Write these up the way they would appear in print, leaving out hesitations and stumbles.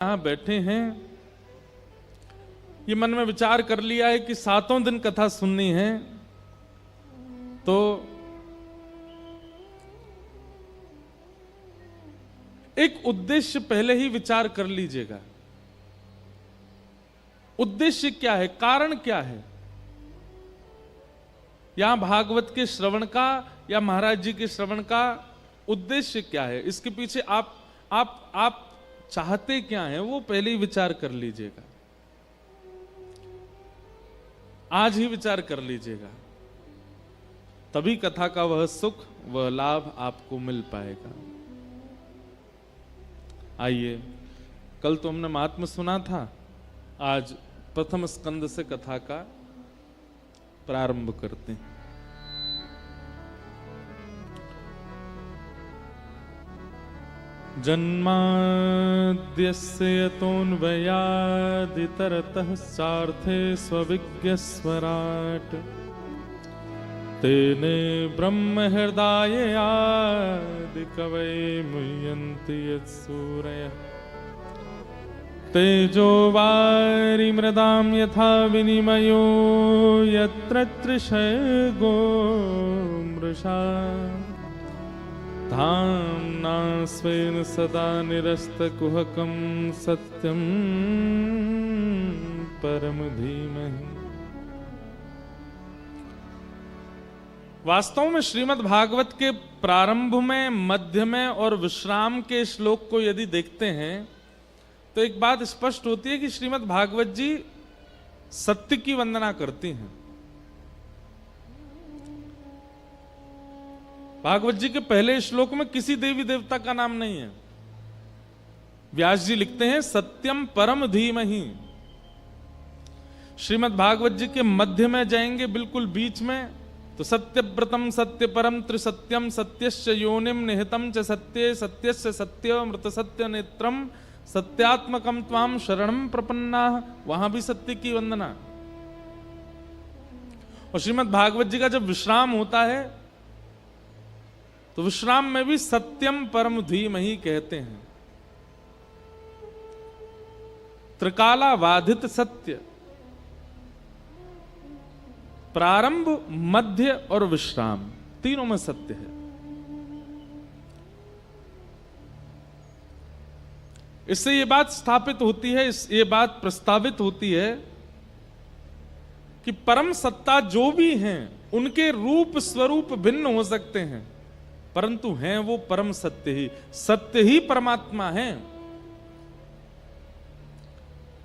यहां बैठे हैं, ये मन में विचार कर लिया है कि 7 दिन कथा सुननी है, तो एक उद्देश्य पहले ही विचार कर लीजिएगा। उद्देश्य क्या है, कारण क्या है, यहां भागवत के श्रवण का या महाराज जी के श्रवण का उद्देश्य क्या है, इसके पीछे आप चाहते क्या हैं, वो पहले ही विचार कर लीजिएगा। आज ही विचार कर लीजिएगा, तभी कथा का वह सुख, वह लाभ आपको मिल पाएगा। आइए, कल तो हमने महात्म्य सुना था, आज प्रथम स्कंद से कथा का प्रारंभ करते हैं। जन्माद्यस्य यतोऽन्वयादितरतः सार्थे स्वविज्ञस्वराट् तेने ब्रह्म हृदय आदि कवये मुह्यन्ति यत्सूरयः तेजो वारिमृदां यथा विनिमयो यत्र तृषर्गो मृषा धाम्ना स्वेन सदा निरस्तकुहकं सत्यं परम धीमहि। वास्तव में श्रीमद् भागवत के प्रारंभ में, मध्य में और विश्राम के श्लोक को यदि देखते हैं तो एक बात स्पष्ट होती है कि श्रीमद् भागवत जी सत्य की वंदना करती हैं। भागवत जी के पहले श्लोक में किसी देवी देवता का नाम नहीं है। व्यास जी लिखते हैं सत्यम परम धीमहि। श्रीमद् भागवत जी के मध्य में जाएंगे, बिल्कुल बीच में, तो सत्यव्रतम सत्य परम त्रिसत्यम सत्यस्य योनिम निहितम च सत्ये सत्यस्य सत्य मृत सत्य नेत्रम सत्यात्मकम त्वाम शरणम प्रपन्ना, वहां भी सत्य की वंदना। और श्रीमद् भागवत जी का जब विश्राम होता है तो विश्राम में भी सत्यम परम धीमहि कहते हैं। त्रिकाला बाधित सत्य, प्रारंभ, मध्य और विश्राम, तीनों में सत्य है। इससे ये बात स्थापित होती है, ये बात प्रस्तावित होती है कि परम सत्ता जो भी हैं उनके रूप स्वरूप भिन्न हो सकते हैं, परंतु हैं वो परम सत्य ही परमात्मा है।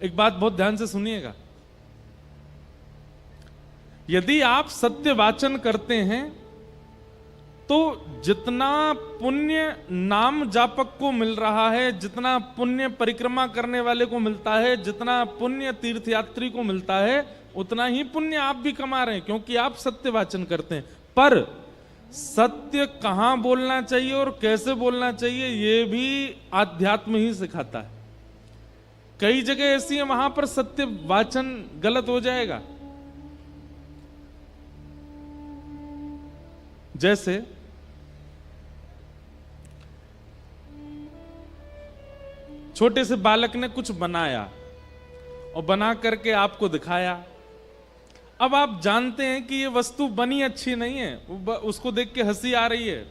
एक बात बहुत ध्यान से सुनिएगा, यदि आप सत्य वाचन करते हैं तो जितना पुण्य नाम जापक को मिल रहा है, जितना पुण्य परिक्रमा करने वाले को मिलता है, जितना पुण्य तीर्थयात्री को मिलता है, उतना ही पुण्य आप भी कमा रहे हैं, क्योंकि आप सत्य वाचन करते हैं। पर सत्य कहां बोलना चाहिए और कैसे बोलना चाहिए, यह भी आध्यात्म ही सिखाता है। कई जगह ऐसी है वहां पर सत्य वाचन गलत हो जाएगा। जैसे छोटे से बालक ने कुछ बनाया और बना करके आपको दिखाया। अब आप जानते हैं कि ये वस्तु बनी अच्छी नहीं है, उसको देख के हंसी आ रही है,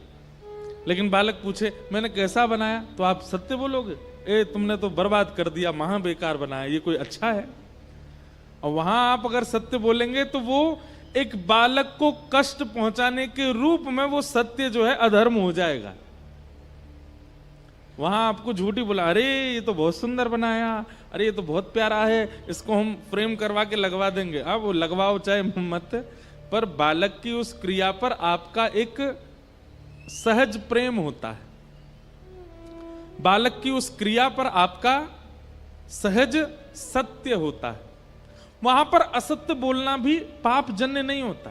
लेकिन बालक पूछे मैंने कैसा बनाया, तो आप सत्य बोलोगे, ए तुमने तो बर्बाद कर दिया, महा बेकार बनाया, ये कोई अच्छा है। और वहां आप अगर सत्य बोलेंगे तो वो एक बालक को कष्ट पहुंचाने के रूप में वो सत्य जो है अधर्म हो जाएगा। वहां आपको झूठी बोला, अरे ये तो बहुत सुंदर बनाया, अरे ये तो बहुत प्यारा है, इसको हम फ्रेम करवा के लगवा देंगे। अब वो लगवाओ चाहे मत, पर बालक की उस क्रिया पर आपका एक सहज प्रेम होता है, बालक की उस क्रिया पर आपका सहज सत्य होता है। वहां पर असत्य बोलना भी पाप जन्य नहीं होता,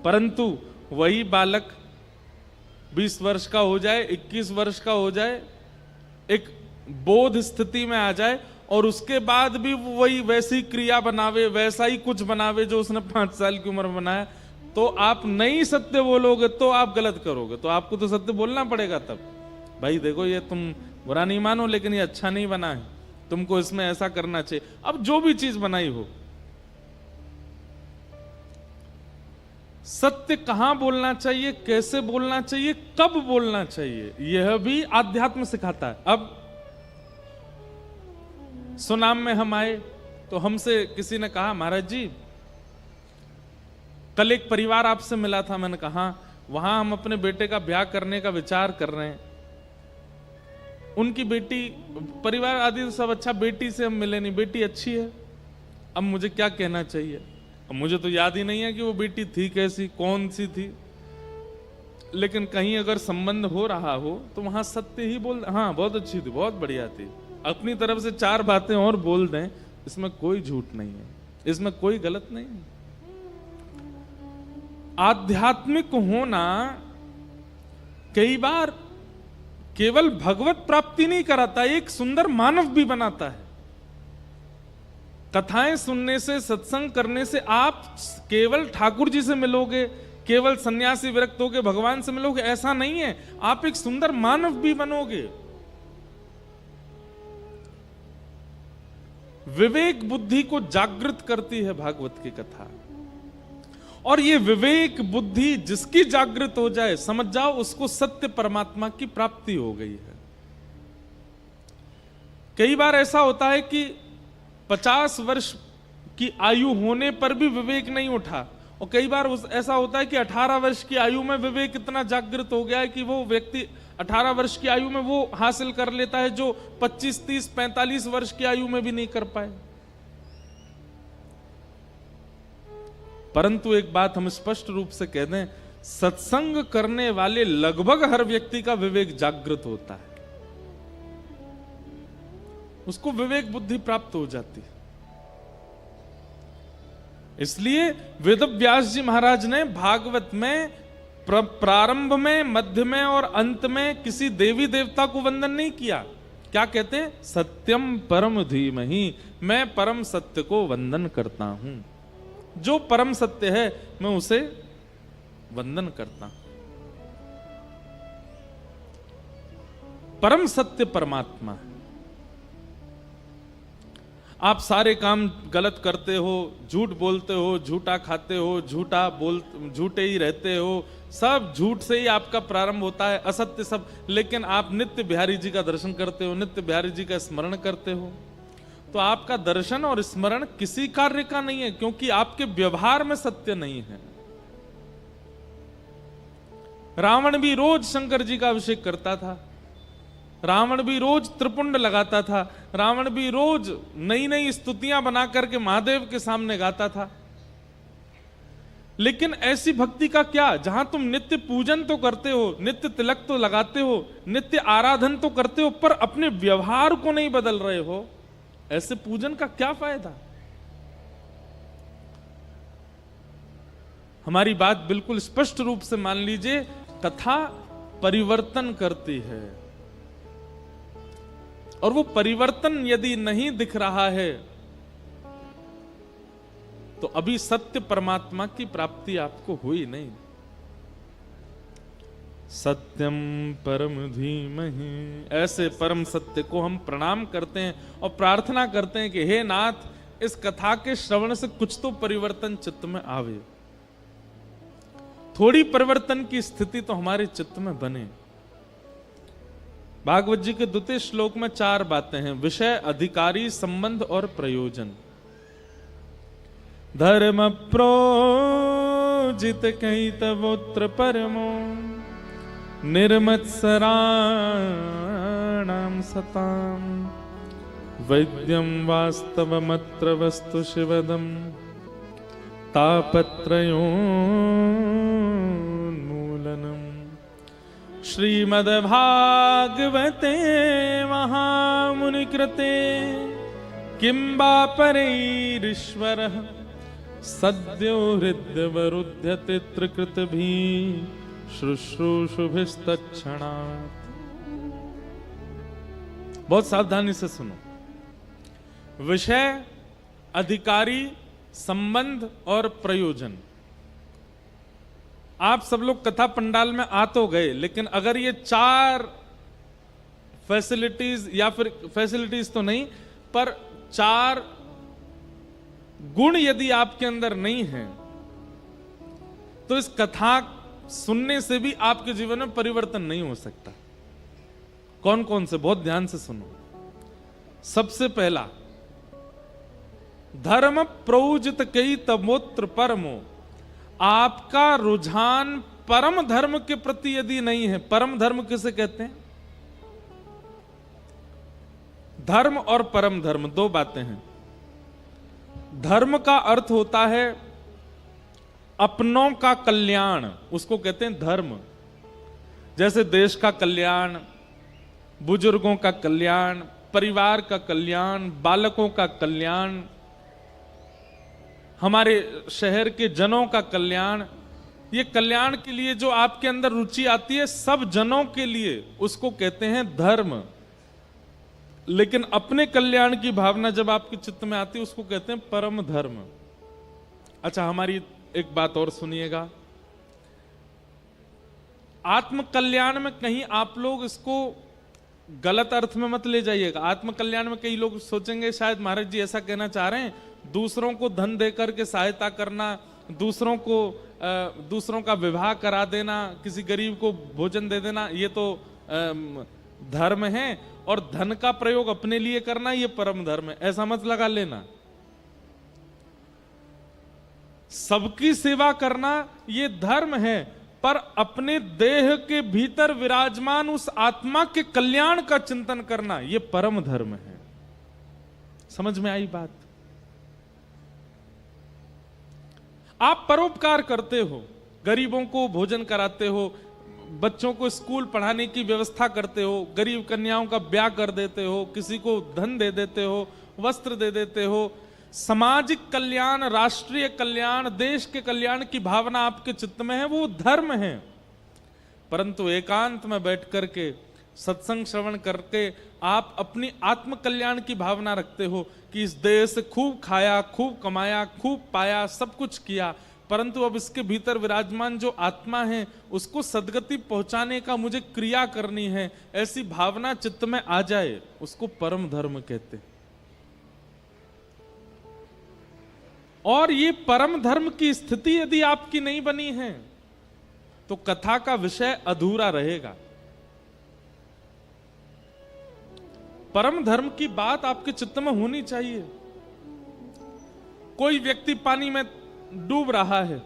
परंतु वही बालक 20 वर्ष का हो जाए, 21 वर्ष का हो जाए, एक बोध स्थिति में आ जाए और उसके बाद भी वही वैसी क्रिया बनावे, वैसा ही कुछ बनावे जो उसने 5 साल की उम्र में बनाया, तो आप नहीं सत्य बोलोगे तो आप गलत करोगे, तो आपको तो सत्य बोलना पड़ेगा। तब भाई देखो ये तुम बुरा नहीं मानो, लेकिन ये अच्छा नहीं बना है, तुमको इसमें ऐसा करना चाहिए। अब जो भी चीज बनाई हो, सत्य कहां बोलना चाहिए, कैसे बोलना चाहिए, कब बोलना चाहिए, यह भी आध्यात्म सिखाता है। अब सुनाम में हम आए तो हमसे किसी ने कहा, महाराज जी कल एक परिवार आपसे मिला था। मैंने कहा वहां हम अपने बेटे का ब्याह करने का विचार कर रहे हैं, उनकी बेटी, परिवार आदि तो सब अच्छा, बेटी से हम मिले नहीं, बेटी अच्छी है, अब मुझे क्या कहना चाहिए। अब मुझे तो याद ही नहीं है कि वो बेटी थी कैसी, कौन सी थी, लेकिन कहीं अगर संबंध हो रहा हो तो वहां सत्य ही बोल, हाँ बहुत अच्छी थी, बहुत बढ़िया थी, अपनी तरफ से 4 बातें और बोल दें, इसमें कोई झूठ नहीं है, इसमें कोई गलत नहीं है। आध्यात्मिक होना कई बार केवल भगवत प्राप्ति नहीं कराता, एक सुंदर मानव भी बनाता है। कथाएं सुनने से, सत्संग करने से आप केवल ठाकुर जी से मिलोगे, केवल सन्यासी विरक्त होके भगवान से मिलोगे, ऐसा नहीं है, आप एक सुंदर मानव भी बनोगे। विवेक बुद्धि को जागृत करती है भागवत की कथा, और ये विवेक बुद्धि जिसकी जागृत हो जाए, समझ जाओ उसको सत्य परमात्मा की प्राप्ति हो गई है। कई बार ऐसा होता है कि 50 वर्ष की आयु होने पर भी विवेक नहीं उठा, और कई बार ऐसा होता है कि 18 वर्ष की आयु में विवेक इतना जागृत हो गया है कि वो व्यक्ति 18 वर्ष की आयु में वो हासिल कर लेता है जो 25, 30, 45 वर्ष की आयु में भी नहीं कर पाए। परंतु एक बात हम स्पष्ट रूप से कह दें, सत्संग करने वाले लगभग हर व्यक्ति का विवेक जागृत होता है, उसको विवेक बुद्धि प्राप्त हो जाती है। इसलिए वेद व्यास जी महाराज ने भागवत में प्रारंभ में, मध्य में और अंत में किसी देवी देवता को वंदन नहीं किया। क्या कहते हैं? सत्यम परम धीमहि, मैं परम सत्य को वंदन करता हूं, जो परम सत्य है मैं उसे वंदन करता हूं। परम सत्य परमात्मा है। आप सारे काम गलत करते हो, झूठ बोलते हो, झूठा खाते हो, झूठे ही रहते हो, सब झूठ से ही आपका प्रारंभ होता है, असत्य सब। लेकिन आप नित्य बिहारी जी का दर्शन करते हो, नित्य बिहारी जी का स्मरण करते हो, तो आपका दर्शन और स्मरण किसी कार्य का नहीं है, क्योंकि आपके व्यवहार में सत्य नहीं है। रावण भी रोज शंकर जी का अभिषेक करता था, रावण भी रोज त्रिपुंड लगाता था, रावण भी रोज नई नई स्तुतियां बना करके महादेव के सामने गाता था। लेकिन ऐसी भक्ति का क्या, जहां तुम नित्य पूजन तो करते हो, नित्य तिलक तो लगाते हो, नित्य आराधन तो करते हो, पर अपने व्यवहार को नहीं बदल रहे हो, ऐसे पूजन का क्या फायदा। हमारी बात बिल्कुल स्पष्ट रूप से मान लीजिए, कथा परिवर्तन करती है, और वो परिवर्तन यदि नहीं दिख रहा है तो अभी सत्य परमात्मा की प्राप्ति आपको हुई नहीं। सत्यम परम धीमहि, ऐसे परम सत्य को हम प्रणाम करते हैं और प्रार्थना करते हैं कि हे नाथ, इस कथा के श्रवण से कुछ तो परिवर्तन चित्त में आवे, थोड़ी परिवर्तन की स्थिति तो हमारे चित्त में बने। भागवत जी के 2वें श्लोक में 4 बातें हैं, विषय, अधिकारी, संबंध और प्रयोजन। धर्म प्रोजित कही तवोत्र परमो, निर्मत्सराणाम सताम, वैद्यम वास्तवमत्र वस्तु शिवदम, तापत्रयोन्मूलनम। श्रीमद्भागवते महामुनिकृते किंबा परैरीश्वरः सद्यो हृद्यवरुध्यते त्रिकृतभिः शुश्रूषुभिस्तत्क्षणात्। बहुत सावधानी से सुनो। विषय, अधिकारी, संबंध और प्रयोजन। आप सब लोग कथा पंडाल में आ तो गए, लेकिन अगर ये 4 फैसिलिटीज, या फिर फैसिलिटीज तो नहीं, पर 4 गुण यदि आपके अंदर नहीं है, तो इस कथा सुनने से भी आपके जीवन में परिवर्तन नहीं हो सकता। कौन कौन से? बहुत ध्यान से सुनो। सबसे पहला, धर्म प्रौजित कई तमोत्र परमो। आपका रुझान परम धर्म के प्रति यदि नहीं है, परम धर्म किसे कहते हैं? धर्म और परम धर्म 2 बातें हैं। धर्म का अर्थ होता है अपनों का कल्याण, उसको कहते हैं धर्म। जैसे देश का कल्याण, बुजुर्गों का कल्याण, परिवार का कल्याण, बालकों का कल्याण, हमारे शहर के जनों का कल्याण। ये कल्याण के लिए जो आपके अंदर रुचि आती है सब जनों के लिए, उसको कहते हैं धर्म। लेकिन अपने कल्याण की भावना जब आपके चित्त में आती है उसको कहते हैं परम धर्म। अच्छा, हमारी एक बात और सुनिएगा। आत्म कल्याण में कहीं आप लोग इसको गलत अर्थ में मत ले जाइएगा। आत्म कल्याण में कई लोग सोचेंगे शायद महाराज जी ऐसा कहना चाह रहे हैं दूसरों को धन देकर के सहायता करना, दूसरों का विवाह करा देना, किसी गरीब को भोजन दे देना, ये तो धर्म है, और धन का प्रयोग अपने लिए करना ये परम धर्म है, ऐसा मत लगा लेना। सबकी सेवा करना ये धर्म है, पर अपने देह के भीतर विराजमान उस आत्मा के कल्याण का चिंतन करना ये परम धर्म है। समझ में आई बात? आप परोपकार करते हो, गरीबों को भोजन कराते हो, बच्चों को स्कूल पढ़ाने की व्यवस्था करते हो, गरीब कन्याओं का ब्याह कर देते हो, किसी को धन दे देते हो, वस्त्र दे देते हो, सामाजिक कल्याण, राष्ट्रीय कल्याण, देश के कल्याण की भावना आपके चित्त में है, वो धर्म है। परंतु एकांत में बैठ करके सत्संग श्रवण करके आप अपनी आत्म कल्याण की भावना रखते हो कि इस देश से खूब खाया, खूब कमाया, खूब पाया, सब कुछ किया, परंतु अब इसके भीतर विराजमान जो आत्मा है उसको सदगति पहुंचाने का मुझे क्रिया करनी है, ऐसी भावना चित्त में आ जाए, उसको परम धर्म कहते हैं। और ये परम धर्म की स्थिति यदि आपकी नहीं बनी है तो कथा का विषय अधूरा रहेगा। परम धर्म की बात आपके चित्त में होनी चाहिए। कोई व्यक्ति पानी में डूब रहा है,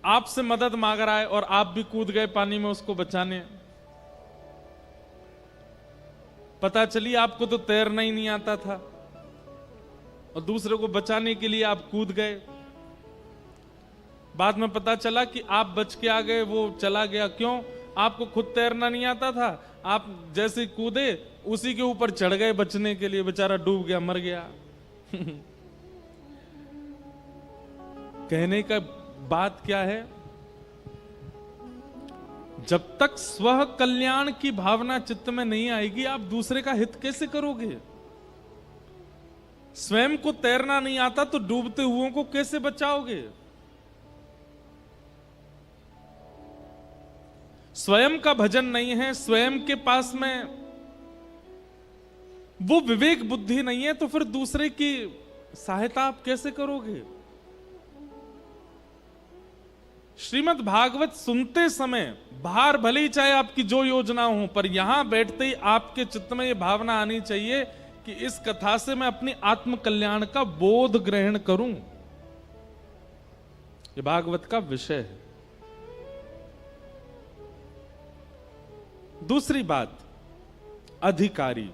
आपसे मदद मांग रहा है और आप भी कूद गए पानी में उसको बचाने। पता चली आपको तो तैरना ही नहीं आता था और दूसरे को बचाने के लिए आप कूद गए। बाद में पता चला कि आप बच के आ गए, वो चला गया। क्यों? आपको खुद तैरना नहीं आता था, आप जैसे कूदे उसी के ऊपर चढ़ गए बचने के लिए, बेचारा डूब गया, मर गया। कहने का बात क्या है? जब तक स्व कल्याण की भावना चित्त में नहीं आएगी आप दूसरे का हित कैसे करोगे? स्वयं को तैरना नहीं आता तो डूबते हुओं को कैसे बचाओगे? स्वयं का भजन नहीं है, स्वयं के पास में वो विवेक बुद्धि नहीं है, तो फिर दूसरे की सहायता आप कैसे करोगे? श्रीमद् भागवत सुनते समय बाहर भले ही चाहे आपकी जो योजना हो, पर यहां बैठते ही आपके चित्त में ये भावना आनी चाहिए कि इस कथा से मैं अपनी आत्म कल्याण का बोध ग्रहण करूं। ये भागवत का विषय है। दूसरी बात, अधिकारी।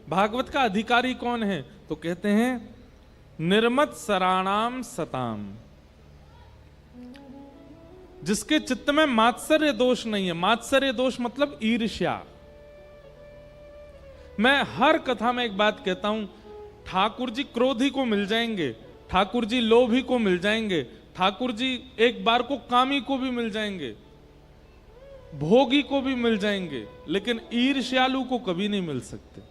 भागवत का अधिकारी कौन है? तो कहते हैं निर्मत सराणाम सताम, जिसके चित्त में मात्सर्य दोष नहीं है। मात्सर्य दोष मतलब ईर्ष्या। मैं हर कथा में एक बात कहता हूं, ठाकुर जी क्रोधी को मिल जाएंगे, ठाकुर जी लोभी को मिल जाएंगे, ठाकुर जी एक बार को कामी को भी मिल जाएंगे, भोगी को भी मिल जाएंगे, लेकिन ईर्ष्यालु को कभी नहीं मिल सकते।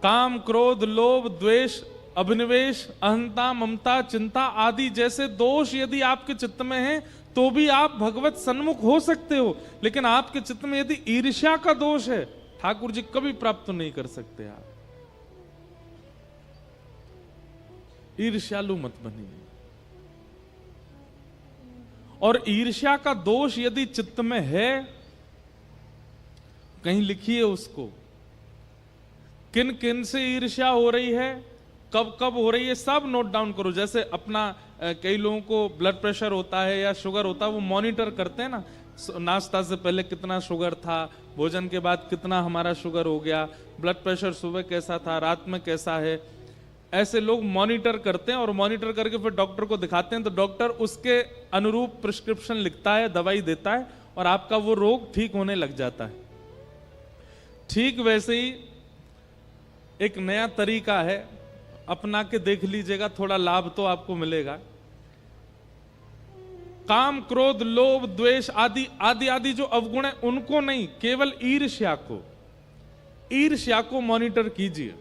काम, क्रोध, लोभ, द्वेष, अभिनिवेश, अहंता, ममता, चिंता आदि जैसे दोष यदि आपके चित्त में हैं तो भी आप भगवत सन्मुख हो सकते हो। लेकिन आपके चित्त में यदि ईर्ष्या का दोष है, ठाकुर जी कभी प्राप्त नहीं कर सकते। आप ईर्ष्यालु मत बनिए। और ईर्ष्या का दोष यदि चित्त में है, कहीं लिखिए उसको, किन किन से ईर्ष्या हो रही है, कब कब हो रही है, सब नोट डाउन करो। जैसे अपना कई लोगों को ब्लड प्रेशर होता है या शुगर होता है, वो मॉनिटर करते हैं ना, नाश्ता से पहले कितना शुगर था, भोजन के बाद कितना हमारा शुगर हो गया, ब्लड प्रेशर सुबह कैसा था, रात में कैसा है। ऐसे लोग मॉनिटर करते हैं और मॉनिटर करके फिर डॉक्टर को दिखाते हैं, तो डॉक्टर उसके अनुरूप प्रिस्क्रिप्शन लिखता है, दवाई देता है और आपका वो रोग ठीक होने लग जाता है। ठीक वैसे ही एक नया तरीका है, अपना के देख लीजिएगा, थोड़ा लाभ तो आपको मिलेगा। काम, क्रोध, लोभ, द्वेष आदि आदि आदि जो अवगुण है उनको नहीं, केवल ईर्ष्या को मॉनिटर कीजिए।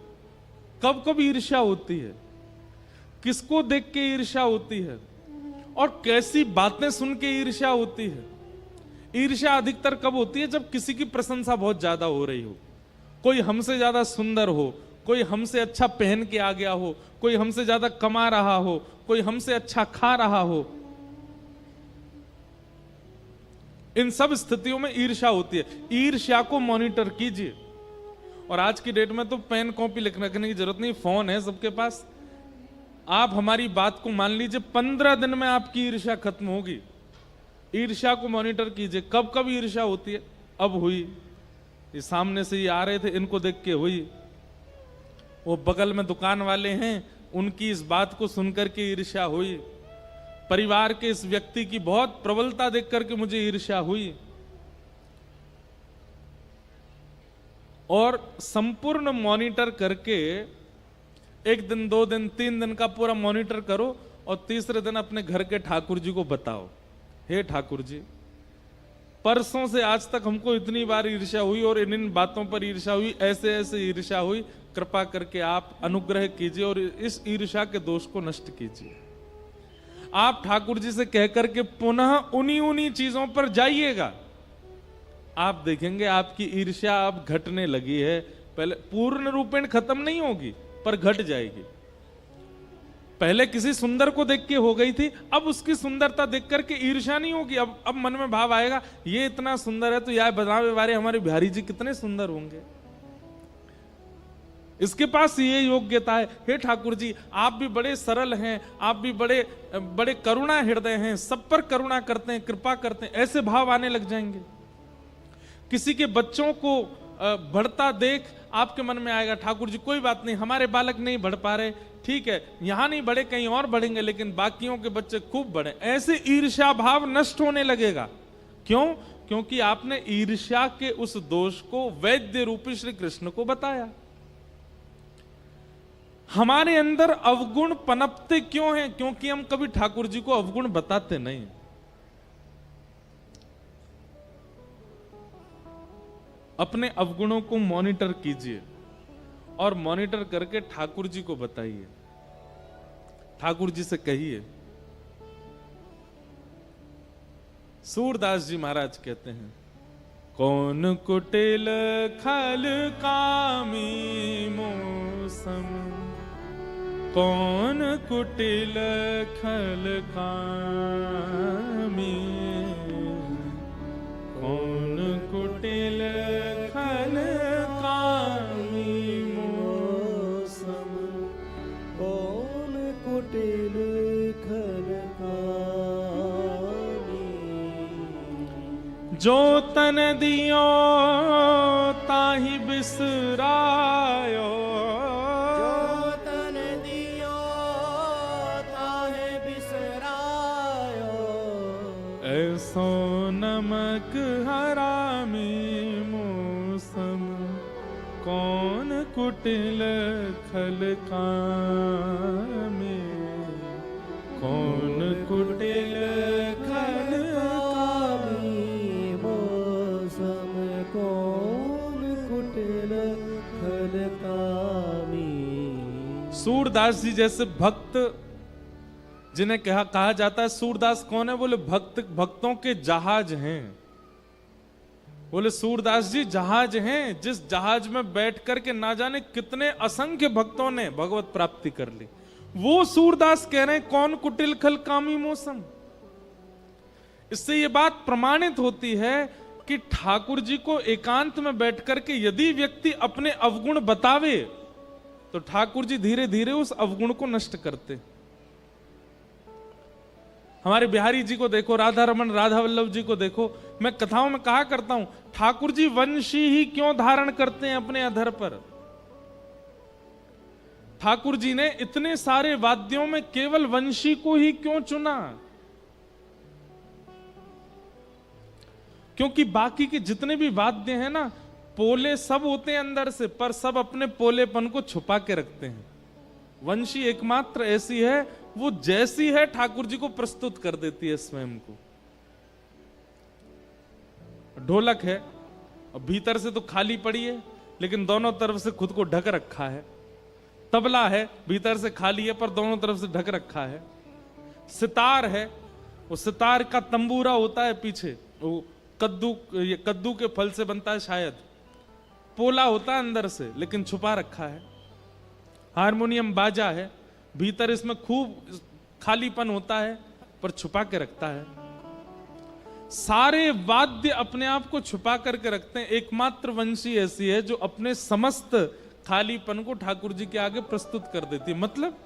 कब कब ईर्ष्या होती है, किसको देख के ईर्ष्या होती है और कैसी बातें सुन के ईर्ष्या होती है। ईर्ष्या अधिकतर कब होती है, जब किसी की प्रशंसा बहुत ज्यादा हो रही हो, कोई हमसे ज्यादा सुंदर हो, कोई हमसे अच्छा पहन के आ गया हो, कोई हमसे ज्यादा कमा रहा हो, कोई हमसे अच्छा खा रहा हो। इन सब स्थितियों में ईर्ष्या होती है। ईर्ष्या को मॉनिटर कीजिए। और आज की डेट में तो पेन कॉपी लिखने की जरूरत नहीं, फोन है सबके पास। आप हमारी बात को मान लीजिए, 15 दिन में आपकी ईर्ष्या खत्म होगी। ईर्ष्या को मॉनिटर कीजिए, कब कब ईर्ष्या होती है। अब हुई, ये सामने से ये आ रहे थे, इनको देख के हुई। वो बगल में दुकान वाले हैं, उनकी इस बात को सुनकर के ईर्ष्या हुई। परिवार के इस व्यक्ति की बहुत प्रबलता देख करके मुझे ईर्ष्या हुई। और संपूर्ण मॉनिटर करके 1 दिन, 2 दिन, 3 दिन का पूरा मॉनिटर करो और तीसरे दिन अपने घर के ठाकुर जी को बताओ, हे ठाकुर जी, परसों से आज तक हमको इतनी बार ईर्ष्या हुई और इन बातों पर ईर्ष्या हुई, ऐसे ऐसे ईर्ष्या हुई, कृपा करके आप अनुग्रह कीजिए और इस ईर्ष्या के दोष को नष्ट कीजिए। आप ठाकुर जी से कहकर के पुनः उन्हीं चीजों पर जाइएगा। आप देखेंगे आपकी ईर्ष्या अब घटने लगी है। पहले पूर्ण रूपेण खत्म नहीं होगी, पर घट जाएगी। पहले किसी सुंदर को देख के हो गई थी, अब उसकी सुंदरता देख करके ईर्ष्या नहीं होगी। अब मन में भाव आएगा, ये इतना सुंदर है तो यार बतावे वाले हमारे बिहारी जी कितने सुंदर होंगे, इसके पास ये योग्यता है। हे ठाकुर जी, आप भी बड़े सरल हैं, आप भी बड़े बड़े करुणा हृदय हैं, सब पर करुणा करते हैं, कृपा करते हैं, ऐसे भाव आने लग जाएंगे। किसी के बच्चों को बढ़ता देख आपके मन में आएगा, ठाकुर जी कोई बात नहीं, हमारे बालक नहीं बढ़ पा रहे, ठीक है, यहां नहीं बढ़े कहीं और बढ़ेंगे, लेकिन बाकियों के बच्चे खूब बढ़े। ऐसे ईर्ष्या भाव नष्ट होने लगेगा। क्यों? क्योंकि आपने ईर्ष्या के उस दोष को वैद्य रूपी श्री कृष्ण को बताया। हमारे अंदर अवगुण पनपते क्यों हैं? क्योंकि हम कभी ठाकुर जी को अवगुण बताते नहीं। अपने अवगुणों को मॉनिटर कीजिए और मॉनिटर करके ठाकुर जी को बताइए, ठाकुर जी से कहिए। सूरदास जी महाराज कहते हैं, कौन कुटिल खल कामी मौसम, कौन कुटिल खल कामी, कौन कुटिल खल कामी मौसम, कौन कुटिल खल कामी, जो तन दियो ताहि बिसरायो, जो तन दियो ताहि बिसरायो, ऐसो नमक हरामी मौसम, कौन कुटिल खल कामी, कौन कुटिल खल कामी मौसम, कौन कुटिल खल कामी। सूरदास जी जैसे भक्त जिन्हें कहा जाता है सूरदास कौन है? बोले भक्तों के जहाज हैं। बोले सूरदास जी जहाज हैं, जिस जहाज में बैठ करके ना जाने कितने असंख्य भक्तों ने भगवत प्राप्ति कर ली। वो सूरदास कह रहे हैं कौन कुटिल खल कामी मौसम। इससे ये बात प्रमाणित होती है कि ठाकुर जी को एकांत में बैठ करके यदि व्यक्ति अपने अवगुण बतावे तो ठाकुर जी धीरे धीरे उस अवगुण को नष्ट करते। हमारे बिहारी जी को देखो, राधा रमन राधा वल्लभ जी को देखो। मैं कथाओं में कहा करता हूं ठाकुर जी वंशी ही क्यों धारण करते हैं अपने अधर पर। ठाकुर जी ने इतने सारे वाद्यों में केवल वंशी को ही क्यों चुना? क्योंकि बाकी के जितने भी वाद्य हैं ना, पोले सब होते हैं अंदर से, पर सब अपने पोलेपन को छुपा के रखते हैं। वंशी एकमात्र ऐसी है, वो जैसी है ठाकुर जी को प्रस्तुत कर देती है स्वयं को। ढोलक है और भीतर से तो खाली पड़ी है, लेकिन दोनों तरफ से खुद को ढक रखा है। तबला है, भीतर से खाली है पर दोनों तरफ से ढक रखा है। सितार है, वो सितार का तंबूरा होता है पीछे, वो कद्दू के फल से बनता है शायद। पोला होता है अंदर से लेकिन छुपा रखा है। हारमोनियम बाजा है, भीतर इसमें खूब खालीपन होता है पर छुपा के रखता है। सारे वाद्य अपने आप को छुपा करके रखते हैं। एकमात्र वंशी ऐसी है जो अपने समस्त खालीपन को ठाकुर जी के आगे प्रस्तुत कर देती है। मतलब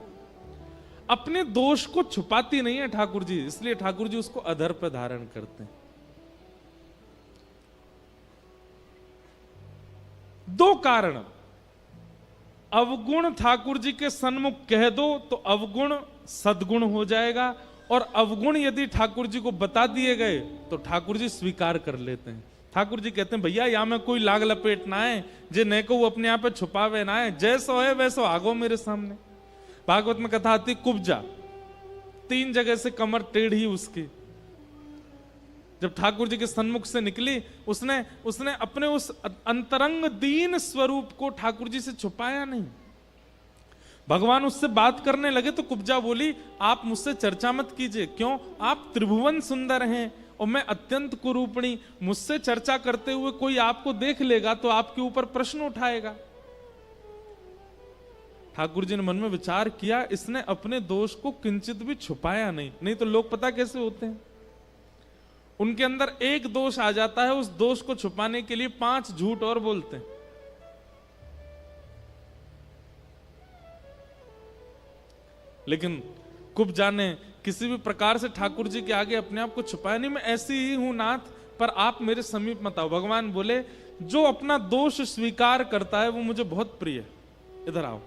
अपने दोष को छुपाती नहीं है ठाकुर जी, इसलिए ठाकुर जी उसको अधर पर धारण करते हैं। दो कारण, अवगुण ठाकुर जी के सन्मुख कह दो तो अवगुण सद्गुण हो जाएगा, और अवगुण यदि ठाकुर जी को बता दिए गए तो ठाकुर जी स्वीकार कर लेते हैं। ठाकुर जी कहते हैं भैया या में कोई लाग लपेट ना है, जे ने को वो अपने आप पे छुपावे ना है, जैसो है वैसो आगो मेरे सामने। भागवत में कथा आती कुब्जा, 3 जगह से कमर टेढ़ी उसकी। जब ठाकुर जी के सन्मुख से निकली, उसने अपने उस अंतरंग दीन स्वरूप को ठाकुर जी से छुपाया नहीं। भगवान उससे बात करने लगे तो कुब्जा बोली आप मुझसे चर्चा मत कीजिए। क्यों? आप त्रिभुवन सुंदर हैं और मैं अत्यंत कुरूपणी। मुझसे चर्चा करते हुए कोई आपको देख लेगा तो आपके ऊपर प्रश्न उठाएगा। ठाकुर जी ने मन में विचार किया, इसने अपने दोष को किंचित भी छुपाया नहीं तो लोग पता कैसे होते हैं, उनके अंदर एक दोष आ जाता है, उस दोष को छुपाने के लिए 5 झूठ और बोलते हैं। लेकिन कुब्जा ने किसी भी प्रकार से ठाकुर जी के आगे अपने आप को छुपाया नहीं। मैं ऐसी ही हूं नाथ, पर आप मेरे समीप मत आओ। भगवान बोले जो अपना दोष स्वीकार करता है वो मुझे बहुत प्रिय है, इधर आओ।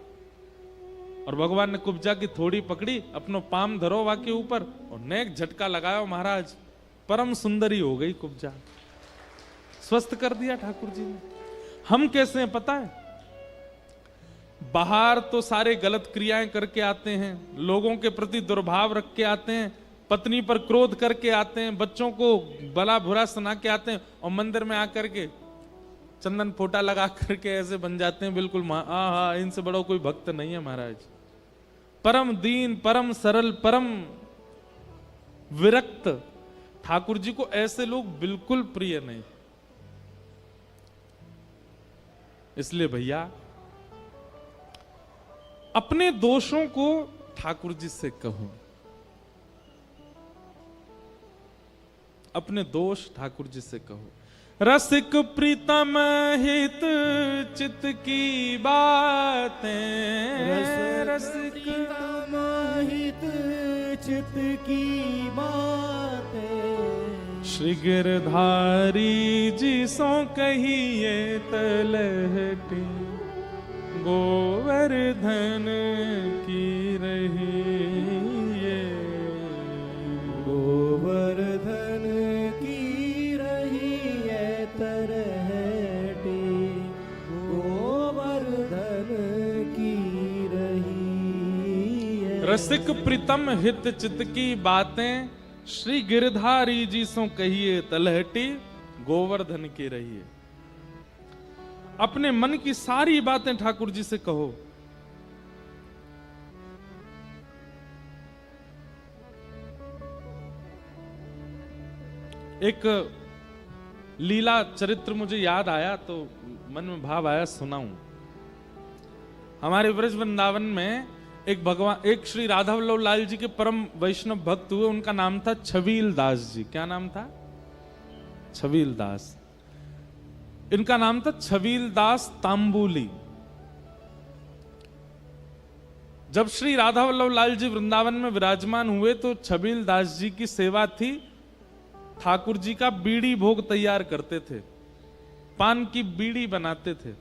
और भगवान ने कुब्जा की थोड़ी पकड़ी, अपनो पाम धरो वाके ऊपर और नेक झटका लगाया। महाराज परम सुंदरी हो गई कुब्जा, स्वस्थ कर दिया ठाकुर जी ने। हम कैसे हैं पता है? बाहर तो सारे गलत क्रियाएं करके आते हैं, लोगों के प्रति दुर्भाव रख के आते हैं, पत्नी पर क्रोध करके आते हैं, बच्चों को भला बुरा सुना के आते हैं, और मंदिर में आकर के चंदन फोटा लगा करके ऐसे बन जाते हैं बिल्कुल हाँ इनसे बड़ा कोई भक्त नहीं है महाराज। परम दीन, परम सरल, परम विरक्त ठाकुर जी को ऐसे लोग बिल्कुल प्रिय नहीं। इसलिए भैया अपने दोषों को ठाकुर जी से कहो, अपने दोष ठाकुर जी से कहो। रसिक प्रीतम हित चित की बातें, रसिक प्रीतम हित चित की बातें, श्री गिरधारी जी सो कहिए तलहटी, गोवर्धन की रही, गोवर्धन की रही तरहटी, गोवर्धन की रही। रसिक प्रीतम हित चित की बातें, श्री गिरधारी जी सो कहिए तलहटी, गोवर्धन की रही। अपने मन की सारी बातें ठाकुर जी से कहो। एक लीला चरित्र मुझे याद आया तो मन में भाव आया, सुनाऊं। हमारे ब्रज वृंदावन में एक श्री राधा वल्लभ लाल जी के परम वैष्णव भक्त हुए, उनका नाम था छबील दास जी। क्या नाम था? छबील दास। इनका नाम था छबील दास तांबुली। जब श्री राधा वल्लभ लाल जी वृंदावन में विराजमान हुए तो छबील दास जी की सेवा थी, ठाकुर जी का बीड़ी भोग तैयार करते थे, पान की बीड़ी बनाते थे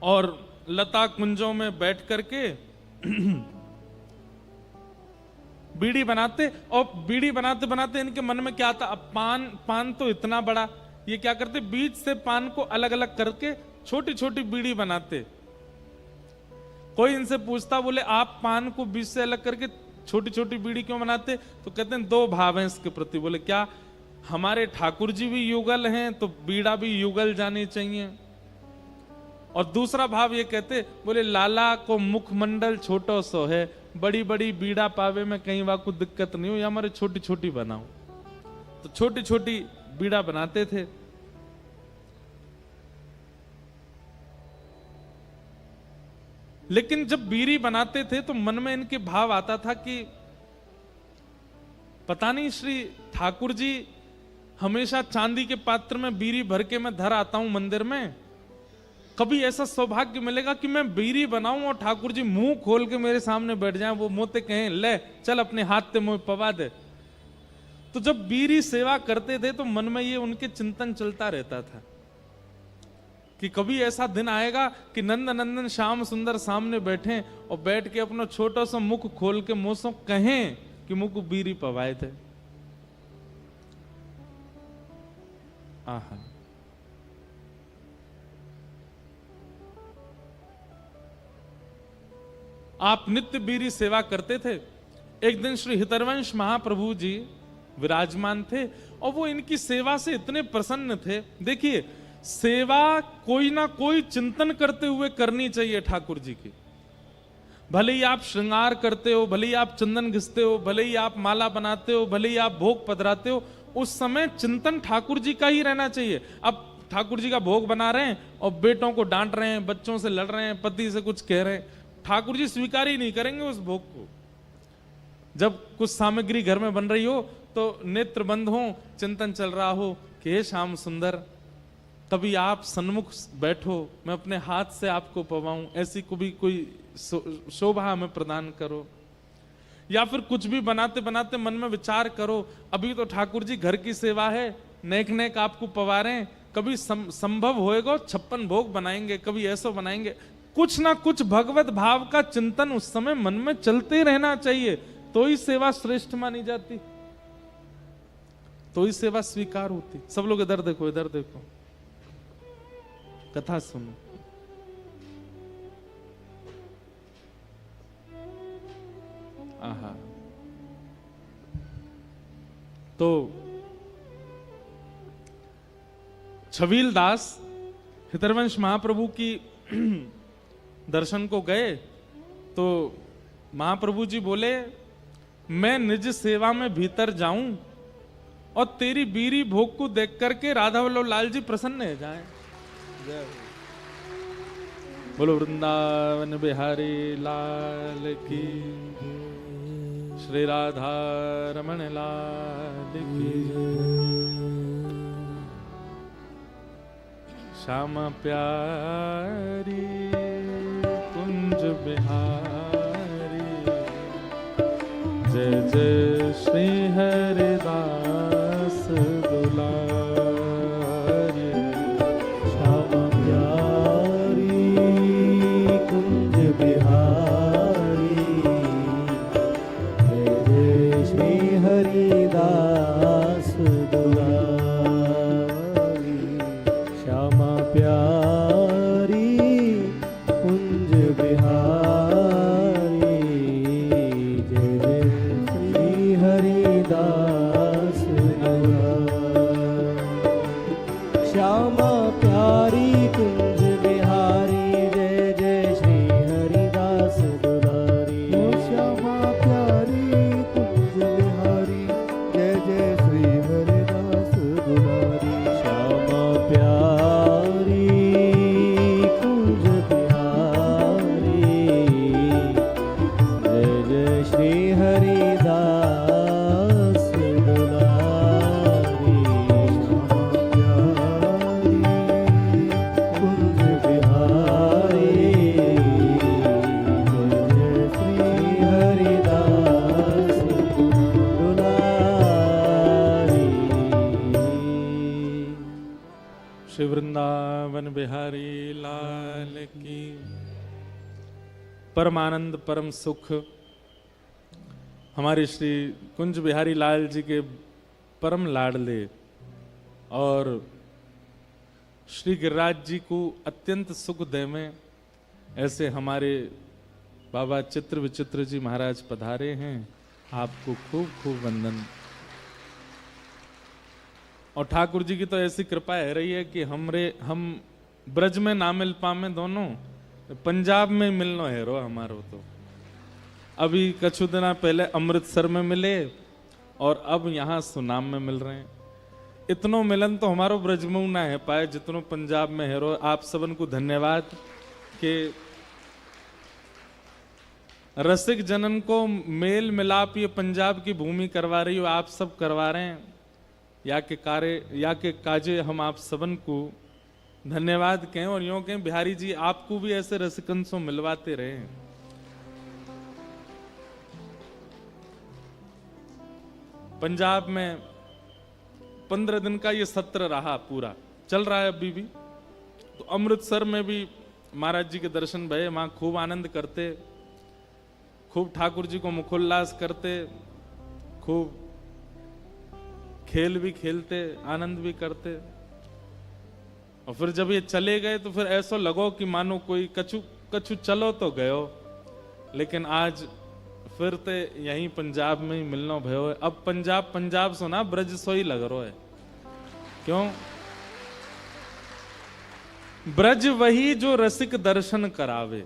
और लता कुंजों में बैठ करके बीड़ी बनाते। और बीड़ी बनाते बनाते इनके मन में क्या था, अब पान तो इतना बड़ा, ये क्या करते, बीच से पान को अलग अलग करके छोटी छोटी बीड़ी बनाते। कोई इनसे पूछता, बोले आप पान को बीच से अलग करके छोटी छोटी बीड़ी क्यों बनाते? तो कहते हैं दो भाव हैं इसके प्रति। बोले क्या? हमारे ठाकुर जी भी युगल हैं तो बीड़ा भी युगल जानी चाहिए। और दूसरा भाव ये कहते, बोले लाला को मुखमंडल छोटो सो है, बड़ी बड़ी बीड़ा पावे में कहीं वहां कुछ दिक्कत नहीं हो, या हमारे छोटी छोटी बनाओ। तो छोटी छोटी बीड़ा बनाते थे। लेकिन जब बीड़ी बनाते थे तो मन में इनके भाव आता था कि पता नहीं श्री ठाकुर जी हमेशा चांदी के पात्र में बीड़ी भर के मैं धर आता हूं मंदिर में, कभी ऐसा सौभाग्य मिलेगा कि मैं बीड़ी बनाऊं और ठाकुर जी मुंह खोल के मेरे सामने बैठ जाएं, वो मोते कहें ले चल अपने हाथ से मुंह पवा दे। तो जब बीड़ी सेवा करते थे तो मन में ये उनके चिंतन चलता रहता था कि कभी ऐसा दिन आएगा कि नंद नंदन श्याम सुंदर सामने बैठे और बैठ के अपना छोटा सा मुख खोल के मुंह से कहें कि मुंह को बीड़ी पवाए थे। आहा, आप नित्य बीड़ी सेवा करते थे। एक दिन श्री हितरवंश महाप्रभु जी विराजमान थे और वो इनकी सेवा से इतने प्रसन्न थे। देखिए, सेवा कोई ना कोई चिंतन करते हुए करनी चाहिए ठाकुर जी की। भले ही आप श्रृंगार करते हो, भले ही आप चंदन घिसते हो, भले ही आप माला बनाते हो, भले ही आप भोग पधराते हो, उस समय चिंतन ठाकुर जी का ही रहना चाहिए। अब ठाकुर जी का भोग बना रहे हैं और बेटों को डांट रहे हैं, बच्चों से लड़ रहे हैं, पति से कुछ कह रहे हैं, ठाकुर जी स्वीकार ही नहीं करेंगे उस भोग को। जब कुछ सामग्री घर में बन रही हो तो नेत्र बंद हो, चिंतन चल रहा हो कि हे श्याम सुंदर कभी आप सन्मुख बैठो, मैं अपने हाथ से आपको पवाऊं, ऐसी कोई शोभा हमें प्रदान करो। या फिर कुछ भी बनाते बनाते मन में विचार करो, अभी तो ठाकुर जी घर की सेवा है, नेक नेक आपको पवा रहे हैं, कभी संभव होएगा 56 भोग बनाएंगे, कभी ऐसा बनाएंगे। कुछ ना कुछ भगवत भाव का चिंतन उस समय मन में चलते रहना चाहिए, तो ही सेवा श्रेष्ठ मानी जाती, तो ही सेवा स्वीकार होती। सब लोग इधर देखो, इधर देखो, कथा सुनो। आहा, तो छबील दास हितरवंश महाप्रभु की दर्शन को गए तो महाप्रभु जी बोले, मैं निज सेवा में भीतर जाऊं और तेरी बीरी भोग को देख करके राधा वल्लभ लाल जी प्रसन्न हो जाएं। बोलो वृंदावन बिहारी लाल की, श्री राधा रमण लाल की, श्याम प्यारी कुंज बिहारी, जय जय श्री हरिदास दुलारी, श्याम प्यारी कुंज बिहारी, जय जय श्री हरिदास दुलारी, श्याम प्यारी कुंज बिहारी, जय जय श्री हरिदास दुलारी, श्यामा प्यारी कुंज बिहारी, जय जय श्री हरिदास दुलारी, श्यामा प्यारी कुंज बिहारी, जय जय श्री श्री वृंदावन बिहारी लाल की। परम आनंद परम सुख हमारे श्री कुंज बिहारी लाल जी के परम लाडले और श्री गिरिराज जी को अत्यंत सुख दे में ऐसे हमारे बाबा चित्र विचित्र जी महाराज पधारे हैं। आपको खूब खूब वंदन। और ठाकुर जी की तो ऐसी कृपा है रही है कि हम ब्रज में ना मिल पामे दोनों, पंजाब में मिलनो है रो हमारो। तो अभी कुछ दिन पहले अमृतसर में मिले और अब यहाँ सुनाम में मिल रहे हैं। इतनो मिलन तो हमारो ब्रज में ना है पाए जितनो पंजाब में है रो। आप सबन को धन्यवाद कि रसिक जनन को मेल मिलाप ये पंजाब की भूमि करवा रही हो, आप सब करवा रहे हैं। या के कार्य या के काजे हम आप सबन को धन्यवाद कहें और यूं कहें बिहारी जी आपको भी ऐसे रसिकन से मिलवाते रहे। पंजाब में 15 दिन का ये सत्र रहा, पूरा चल रहा है अभी भी। तो अमृतसर में भी महाराज जी के दर्शन भये, वहां खूब आनंद करते, खूब ठाकुर जी को मुखोल्लास करते, खूब खेल भी खेलते, आनंद भी करते। और फिर जब ये चले गए तो फिर ऐसा लगो कि मानो कोई कछु चलो तो गयो, लेकिन आज फिर ते यहीं पंजाब में ही मिलना भयो है। अब पंजाब सुना ब्रज सो ही लग रहा है। क्यों? ब्रज वही जो रसिक दर्शन करावे।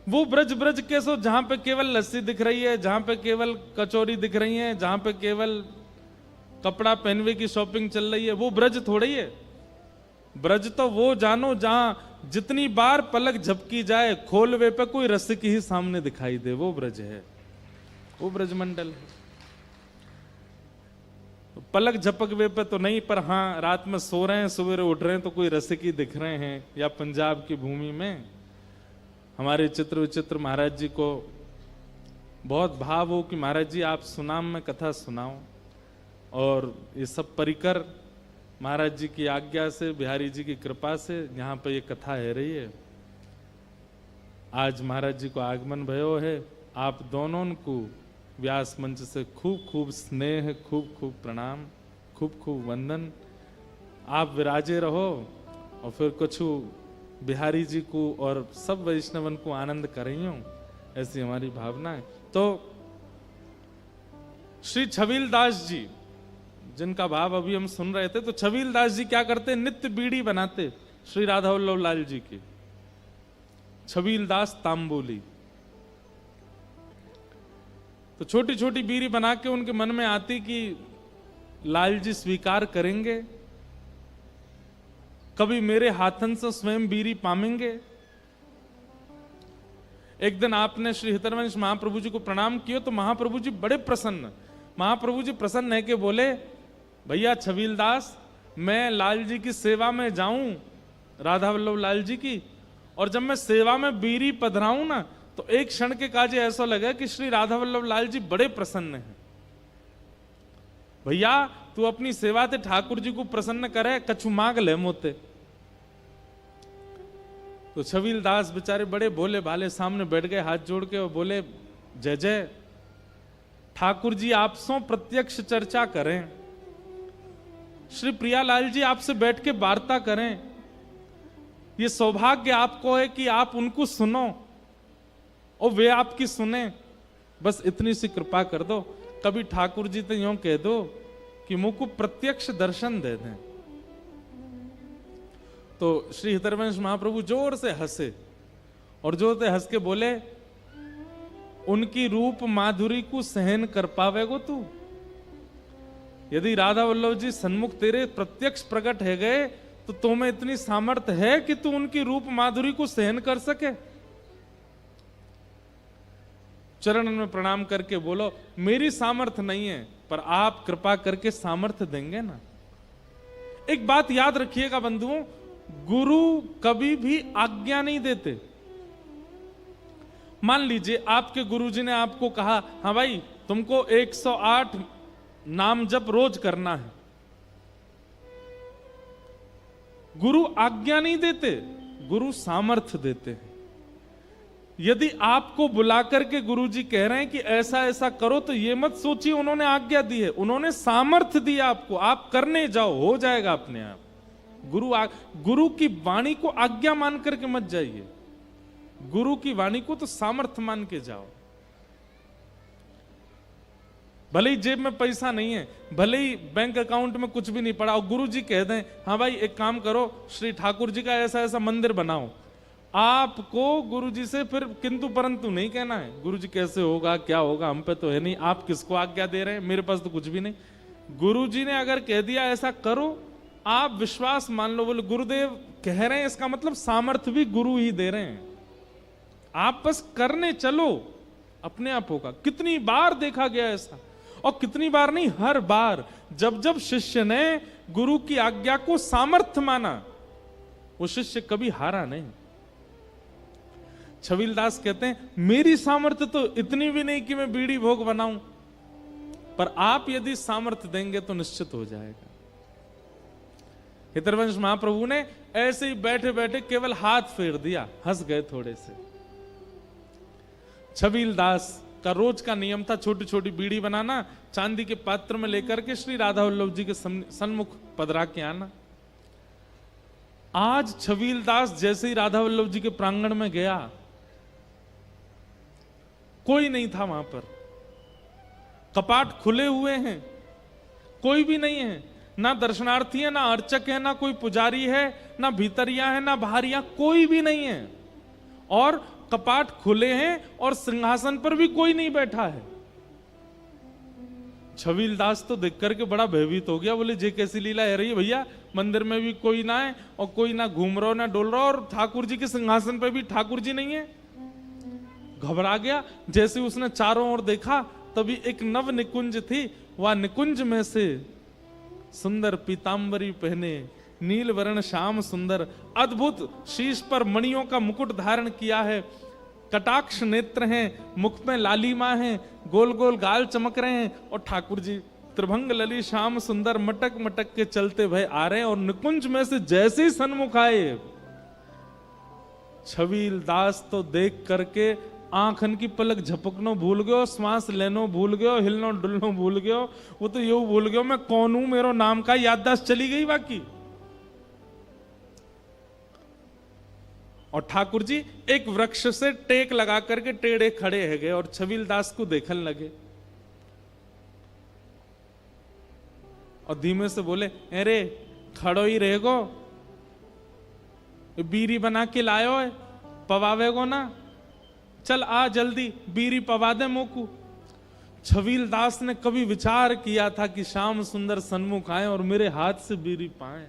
वो ब्रज कैसो जहां पे केवल लस्सी दिख रही है, जहां पे केवल कचौरी दिख रही है, जहां पे केवल कपड़ा पहनवे की शॉपिंग चल रही है, वो ब्रज थोड़ी है। ब्रज तो वो जानो जहां जितनी बार पलक झपकी जाए खोलवे पे कोई रसिक ही सामने दिखाई दे, वो ब्रज है, वो ब्रज मंडल है। पलक झपकवे पे तो नहीं, पर हाँ रात में सो रहे हैं सवेरे उठ रहे हैं तो कोई रसिक ही दिख रहे हैं। या पंजाब की भूमि में हमारे चित्र विचित्र महाराज जी को बहुत भाव हो कि महाराज जी आप सुनाम में कथा सुनाओ। और ये सब परिकर महाराज जी की आज्ञा से, बिहारी जी की कृपा से यहाँ पे ये कथा है रही है। आज महाराज जी को आगमन भयो है। आप दोनों को व्यास मंच से खूब खूब स्नेह, खूब खूब प्रणाम, खूब खूब वंदन। आप विराजे रहो और फिर कुछ बिहारी जी को और सब वैष्णवन को आनंद करें, ऐसी हमारी भावना है। तो श्री छबील दास जी जिनका भाव अभी हम सुन रहे थे, तो छबील दास जी क्या करते? नित्य बीड़ी बनाते श्री राधा वल्लभ लाल जी की। छबील दास तांबोली। तो छोटी छोटी बीड़ी बना के उनके मन में आती कि लाल जी स्वीकार करेंगे, कभी मेरे हाथन से स्वयं बीड़ी पामेंगे। एक दिन आपने श्री हितरवंश महाप्रभु जी को प्रणाम किया तो महाप्रभु जी बड़े प्रसन्न, महाप्रभु जी प्रसन्न है कि बोले भैया छबील दास, मैं लाल जी की सेवा में जाऊं, राधा वल्लभ लाल जी की, और जब मैं सेवा में बीड़ी पधराऊं ना तो एक क्षण के काजे ऐसा लगा कि श्री राधा वल्लभ लाल जी बड़े प्रसन्न हैं। भैया तू अपनी सेवा से ठाकुर जी को प्रसन्न करे, कछु मांग ले मोते। तो छबील दास बेचारे बड़े भोले भाले सामने बैठ गए हाथ जोड़ के और बोले जय जय ठाकुर जी, आपसों प्रत्यक्ष चर्चा करें, श्री प्रियालाल जी आपसे बैठ के वार्ता करें। ये सौभाग्य आपको है कि आप उनको सुनो और वे आपकी सुने। बस इतनी सी कृपा कर दो। कभी ठाकुर जी तो यूं कह दो कि मुझको प्रत्यक्ष दर्शन दे दें। तो श्री हितरवंश महाप्रभु जोर से हंसे और जोर से हंस के बोले, उनकी रूप माधुरी को सहन कर पावेगो तू? यदि राधा वल्लभ जी सन्मुख तेरे प्रत्यक्ष प्रकट है गए तो तुम्हें इतनी सामर्थ्य है कि तू उनकी रूप माधुरी को सहन कर सके? चरण में प्रणाम करके बोलो, मेरी सामर्थ्य नहीं है पर आप कृपा करके सामर्थ्य देंगे ना। एक बात याद रखिएगा बंधुओं, गुरु कभी भी आज्ञा नहीं देते। मान लीजिए आपके गुरुजी ने आपको कहा, हाँ भाई तुमको 108 नाम जप रोज करना है, गुरु आज्ञा नहीं देते, गुरु सामर्थ्य देते हैं। यदि आपको बुला करके गुरु जी कह रहे हैं कि ऐसा ऐसा करो, तो ये मत सोचिए उन्होंने आज्ञा दी है, उन्होंने सामर्थ्य दिया आपको, आप करने जाओ, हो जाएगा अपने आप। गुरु की वाणी को आज्ञा मान करके मत जाइए, गुरु की वाणी को तो सामर्थ्य मान के जाओ। भले ही जेब में पैसा नहीं है, भले ही बैंक अकाउंट में कुछ भी नहीं पड़ा, और गुरु जी कह दें हाँ भाई एक काम करो, श्री ठाकुर जी का ऐसा ऐसा मंदिर बनाओ, आपको गुरु जी से फिर किंतु परंतु नहीं कहना है। गुरु जी कैसे होगा, क्या होगा, हम पे तो है नहीं, आप किसको आज्ञा दे रहे हैं, मेरे पास तो कुछ भी नहीं। गुरु जी ने अगर कह दिया ऐसा करो, आप विश्वास मान लो, बोले गुरुदेव कह रहे हैं, इसका मतलब सामर्थ्य भी गुरु ही दे रहे हैं, आप बस करने चलो, अपने आप होगा। कितनी बार देखा गया ऐसा, और कितनी बार नहीं, हर बार जब जब शिष्य ने गुरु की आज्ञा को सामर्थ्य माना, वो शिष्य कभी हारा नहीं। छबीलदास कहते हैं मेरी सामर्थ्य तो इतनी भी नहीं कि मैं बीड़ी भोग बनाऊं, पर आप यदि सामर्थ्य देंगे तो निश्चित हो जाएगा। हितरवंश महाप्रभु ने ऐसे ही बैठे बैठे केवल हाथ फेर दिया, हंस गए थोड़े से। छबीलदास का रोज का नियम था छोटी छोटी बीड़ी बनाना, चांदी के पात्र में लेकर के श्री राधा वल्लभ जी के सन्मुख पधरा के आना। आज छबीलदास जैसे ही राधा वल्लभ जी के प्रांगण में गया, कोई नहीं था वहां पर, कपाट खुले हुए हैं, कोई भी नहीं है, ना दर्शनार्थी है, ना अर्चक है, ना कोई पुजारी है, ना भीतरिया है, ना बाहरिया, कोई भी नहीं है, और कपाट खुले हैं और सिंहासन पर भी कोई नहीं बैठा है। छबीलदास तो देख करके बड़ा भयभीत हो गया, बोले जे कैसी लीला है रही है भैया, मंदिर में भी कोई ना है और कोई ना घूम रहा ना डोल रहा, और ठाकुर जी के सिंहासन पर भी ठाकुर जी नहीं है। घबरा गया। जैसे उसने चारों ओर देखा, तभी एक नव निकुंज थी, वह निकुंज में से सुंदर पीतांबरी पहने, नील वर्ण श्याम सुंदर, अद्भुत शीश पर मणियों का मुकुट धारण किया है, कटाक्ष नेत्र हैं, मुख में लालिमा है, गोल गोल गाल चमक रहे हैं, और ठाकुर जी त्रिभंग लली श्याम सुंदर मटक मटक के चलते भय आ रहे हैं। और निकुंज में से जैसे ही सन्मुख आए, छबीलदास तो देख करके आंखन की पलक झपकनो भूल गयो, श्वास लेनो भूल गयो, हिलनो डुलनो भूल गयो, वो तो यूं भूल गयो मैं कौन हूं, मेरो नाम का याददाश्त चली गई बाकी। और ठाकुर जी एक वृक्ष से टेक लगा करके टेढ़े खड़े है गए और छबीलदास को देखने लगे, और धीमे से बोले अरे खड़ो ही रहेगो, बीरी बना के लायो है, पवावेगो ना, चल आ जल्दी बीरी पवा दे मोकू। छबीलदास ने कभी विचार किया था कि श्याम सुंदर सन्मुख आए और मेरे हाथ से बीरी पाए।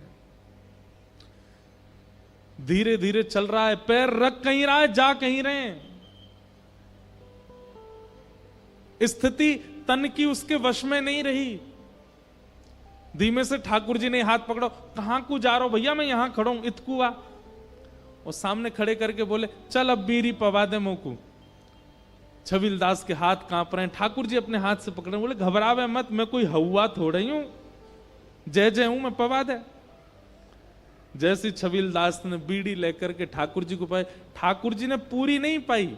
धीरे धीरे चल रहा है, पैर रख कहीं रहा है, जा कहीं रहे हैं, स्थिति तन की उसके वश में नहीं रही। धीमे से ठाकुर जी ने हाथ पकड़ो, कहां को जा रहा हो भैया, मैं यहां खड़ा हूं, इतकू आ। और सामने खड़े करके बोले चल अब बीरी पवा दे मोकू। छबीलदास के हाथ कांप रहे हैं, ठाकुर जी अपने हाथ से पकड़े, बोले घबरावे मत, मैं कोई हवा थोड़ा ही हूं, जय जय हूं मैं, पवा दे। जैसी छबीलदास ने बीड़ी लेकर के ठाकुर जी को पाई, ठाकुर जी ने पूरी नहीं पाई,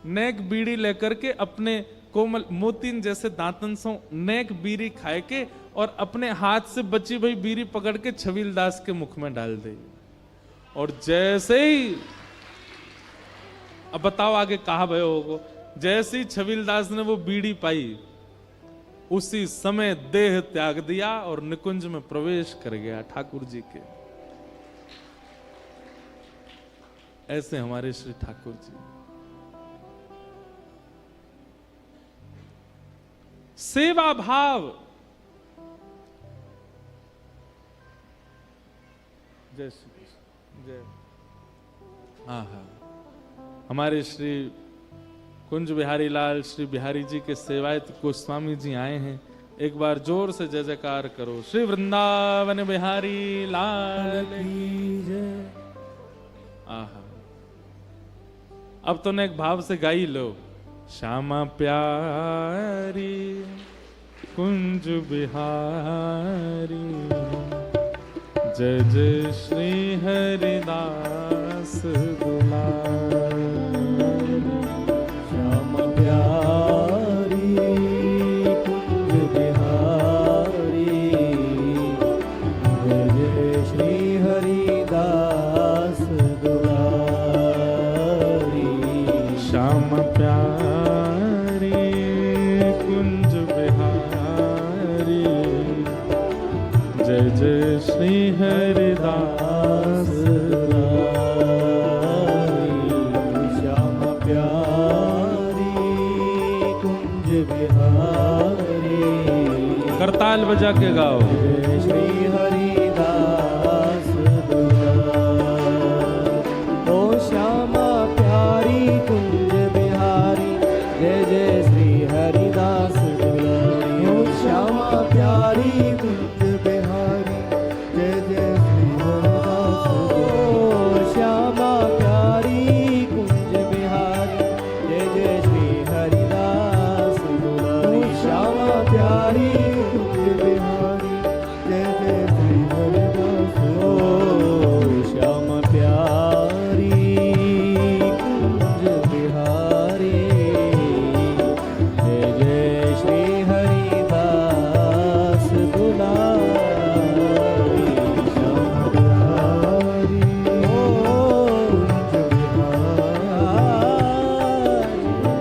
नेक बीड़ी लेकर के अपने कोमल मोतीन जैसे दांतन से नेक बीड़ी खाए के और अपने हाथ से बची हुई बीड़ी पकड़ के छबीलदास के मुख में डाल दी। और जैसे ही, अब बताओ आगे कहा भयो होगो, जैसे ही छबीलदास ने वो बीड़ी पाई, उसी समय देह त्याग दिया और निकुंज में प्रवेश कर गया ठाकुर जी के। ऐसे हमारे श्री ठाकुर जी सेवा भाव। जय श्री कृष्ण, जय। हाँ, हमारे श्री कुंज बिहारी लाल श्री बिहारी जी के सेवायत गोस्वामी जी आए हैं, एक बार जोर से जय जयकार करो, श्री वृंदावन बिहारी लाल की जय। आहा, अब तो ने एक भाव से गाई लो, श्यामा प्यारी कुंज बिहारी जय जय श्री हरिदास दुलारी। श्याम प्यारी कुंज बिहारी जय जय श्री हरिदास दुलारी। श्याम प्यारी कुंज बिहारी जय जय श्री हरिदास श्याम प्यारी कुंज बिहारी करताल बजा के गाओ। जय श्री हरिदास दुलारी। ओ श्यामा प्यारी कुंज बिहारी जय जय श्री हरिदास दुलारी। ओ श्यामा प्यारी कुंज बिहारी जय जय श्री हरिदास दुलारी। श्यामा प्यारी कुंज बिहारी जय जय श्री हरिदास दुलारी। श्यामा प्यारी कुंज बिहारी जय जय श्री हरिदास दुलारी। श्यामा प्यारी कुंज बिहारी जय जय श्री हरिदास दुलारी। श्यामा प्यारी कुंज बिहारी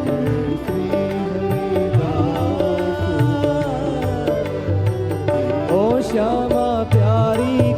जय श्री हरिदास। ओ श्यामा प्यारी